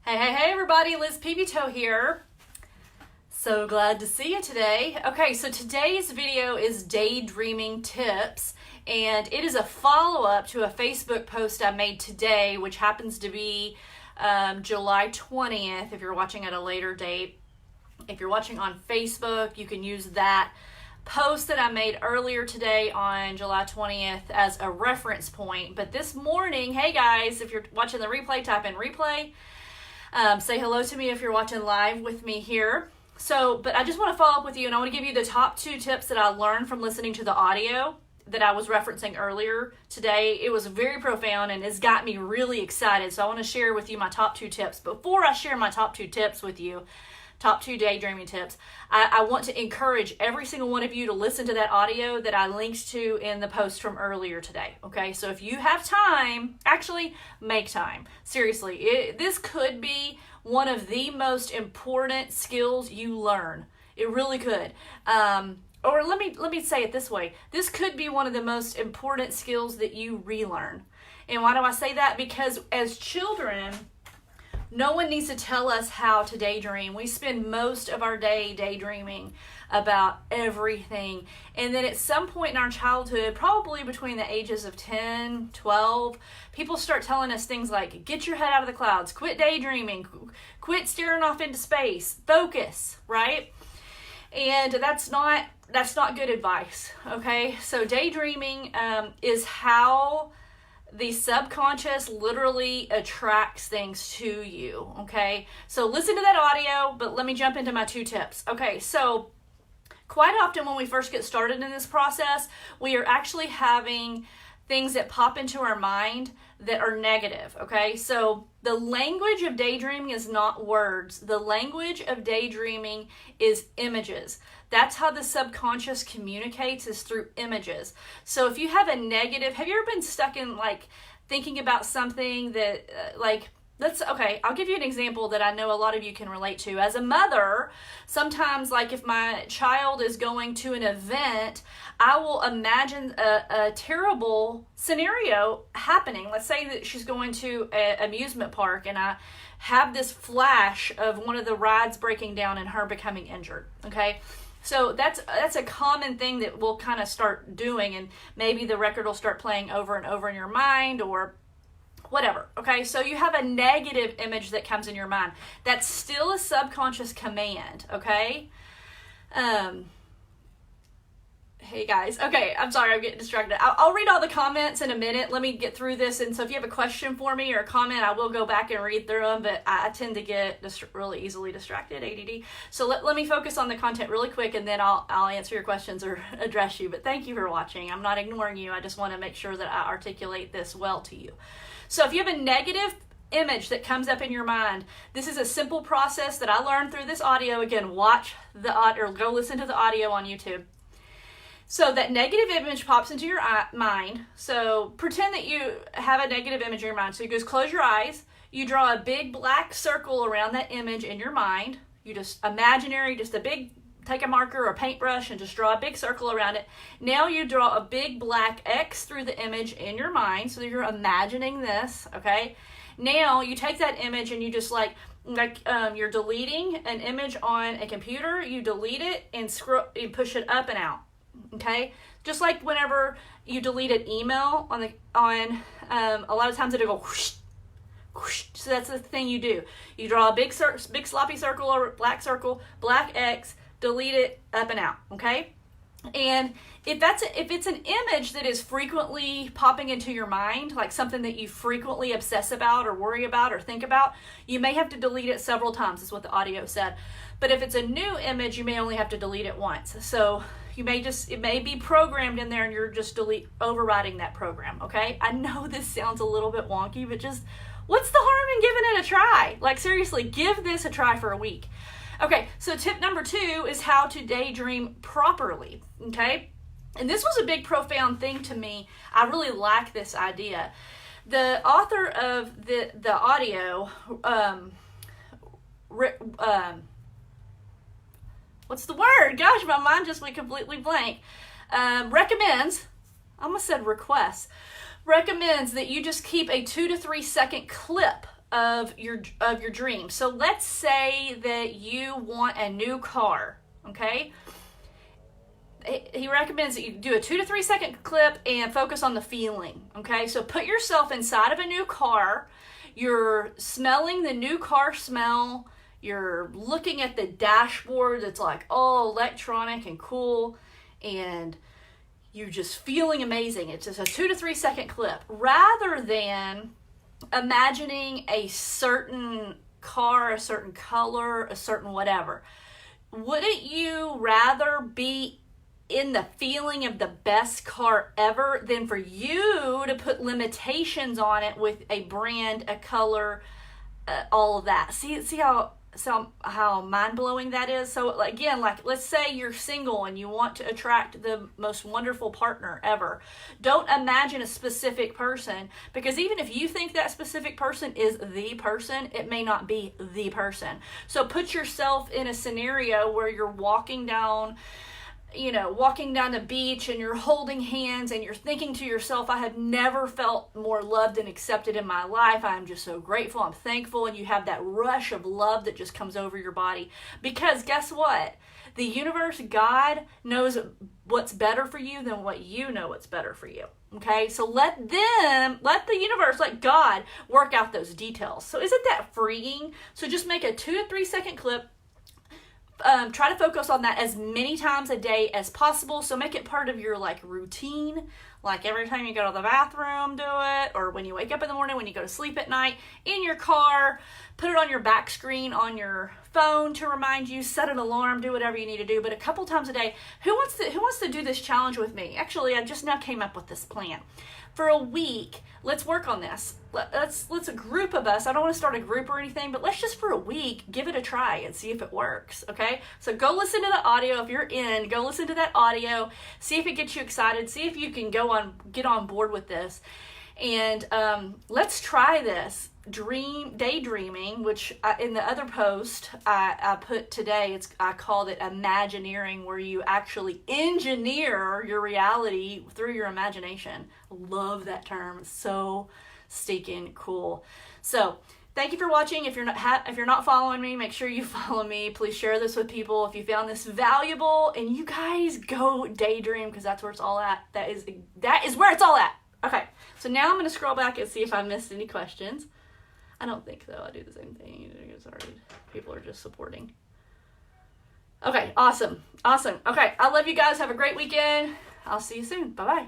Hey everybody, Liz Peepee here. So glad to see you today. Okay, so today's video is daydreaming tips, and it is a follow-up to a Facebook post I made today, which happens to be July 20th if you're watching at a later date. If you're watching on Facebook, you can use that post that I made earlier today on July 20th as a reference point. But this morning, hey guys, if you're watching the replay, type in replay. Say hello to me if you're watching live with me here. But I just want to follow up with you, and I want to give you the top 2 tips that I learned from listening to the audio that I was referencing earlier today. It was very profound and it's got me really excited. So I want to share with you my top 2 tips. Before I share my top 2 tips with you, top 2 daydreaming tips, I want to encourage every single one of you to listen to that audio that I linked to in the post from earlier today. Okay, so if you have time, actually make time. Seriously, this could be one of the most important skills you learn. It really could. Or let me say it this way. This could be one of the most important skills that you relearn. And why do I say that? Because as children, no one needs to tell us how to daydream. We spend most of our day daydreaming about everything. And then at some point in our childhood, probably between the ages of 10, 12, people start telling us things like, get your head out of the clouds, quit daydreaming, quit staring off into space, focus, right? And that's not good advice, okay? So daydreaming is how the subconscious literally attracts things to you, okay? So listen to that audio, but let me jump into my 2 tips. Okay, so quite often when we first get started in this process, we are actually having things that pop into our mind that are negative, okay? So the language of daydreaming is not words. The language of daydreaming is images. That's how the subconscious communicates, is through images. So if you have a negative, have you ever been stuck in thinking about something that I'll give you an example that I know a lot of you can relate to. As a mother, sometimes if my child is going to an event, I will imagine a terrible scenario happening. Let's say that she's going to an amusement park and I have this flash of one of the rides breaking down and her becoming injured, okay? So that's a common thing that we'll kind of start doing, and maybe the record will start playing over and over in your mind or whatever, okay? So you have a negative image that comes in your mind. That's still a subconscious command, okay? Hey guys, okay, I'm sorry, I'm getting distracted. I'll read all the comments in a minute. Let me get through this, and so if you have a question for me or a comment, I will go back and read through them, but I tend to get really easily distracted, ADD. So let me focus on the content really quick, and then I'll answer your questions or address you. But thank you for watching. I'm not ignoring you. I just want to make sure that I articulate this well to you. So if you have a negative image that comes up in your mind, this is a simple process that I learned through this audio. Again, watch the audio or go listen to the audio on YouTube. So that negative image pops into your mind. So pretend that you have a negative image in your mind. So you just close your eyes. You draw a big black circle around that image in your mind. You just take a marker or a paintbrush and just draw a big circle around it. Now you draw a big black X through the image in your mind. So you're imagining this, okay? Now you take that image and you just you're deleting an image on a computer. You delete it and you push it up and out. Okay, just like whenever you delete an email on a lot of times it'll go whoosh, whoosh. So that's the thing you do. You draw a big sloppy circle or black circle, black X, delete it, up and out. Okay, and if it's an image that is frequently popping into your mind, like something that you frequently obsess about or worry about or think about, you may have to delete it several times, is what the audio said. But if it's a new image, you may only have to delete it once. So it may be programmed in there and you're just overriding that program, okay? I know this sounds a little bit wonky, but just what's the harm in giving it a try? Seriously, give this a try for a week. Okay, so tip number 2 is how to daydream properly, okay? And this was a big, profound thing to me. I really like this idea. The author of the audio, what's the word? Gosh, my mind just went completely blank. Recommends, I almost said requests, recommends that you just keep a 2 to 3 second clip of your dream. So let's say that you want a new car, okay? He recommends that you do a 2 to 3 second clip and focus on the feeling, okay? So put yourself inside of a new car. You're smelling the new car smell. You're looking at the dashboard that's like all electronic and cool, and you're just feeling amazing. It's just a 2 to 3 second clip, rather than imagining a certain car, a certain color, a certain whatever. Wouldn't you rather be in the feeling of the best car ever than for you to put limitations on it with a brand, a color, all of that? See how mind-blowing that is? So again, like, let's say you're single and you want to attract the most wonderful partner ever. Don't imagine a specific person, because even if you think that specific person is the person, it may not be the person. So put yourself in a scenario where you're walking down the beach and you're holding hands and you're thinking to yourself, I have never felt more loved and accepted in my life. I'm just so grateful. I'm thankful. And you have that rush of love that just comes over your body. Because guess what? The universe, God, knows what's better for you than what you know what's better for you. Okay? So let the universe, let God work out those details. So isn't that freeing? So just make a 2 to 3 second clip. Try to focus on that as many times a day as possible. So make it part of your routine. Like every time you go to the bathroom, do it. Or when you wake up in the morning, when you go to sleep at night, in your car, put it on your back screen on your phone to remind you, set an alarm, do whatever you need to do. But a couple times a day. Who wants to do this challenge with me? Actually, I just now came up with this plan. For a week, let's work on this. Let's a group of us. I don't want to start a group or anything, but let's just for a week give it a try and see if it works. Okay? So go listen to the audio. If you're in, go listen to that audio. See if it gets you excited. See if you can get on board with this. And let's try this. Daydreaming, which in the other post I put today, I called it Imagineering, where you actually engineer your reality through your imagination. Love that term. It's so stinking cool. So thank you for watching. If you're not following me, make sure you follow me. Please share this with people if you found this valuable. And you guys go daydream, because that's where it's all at. That is where it's all at. Okay, so now I'm going to scroll back and see if I missed any questions. I don't think so. I do the same thing. People are just supporting. Okay, awesome. Okay, I love you guys. Have a great weekend. I'll see you soon. Bye-bye.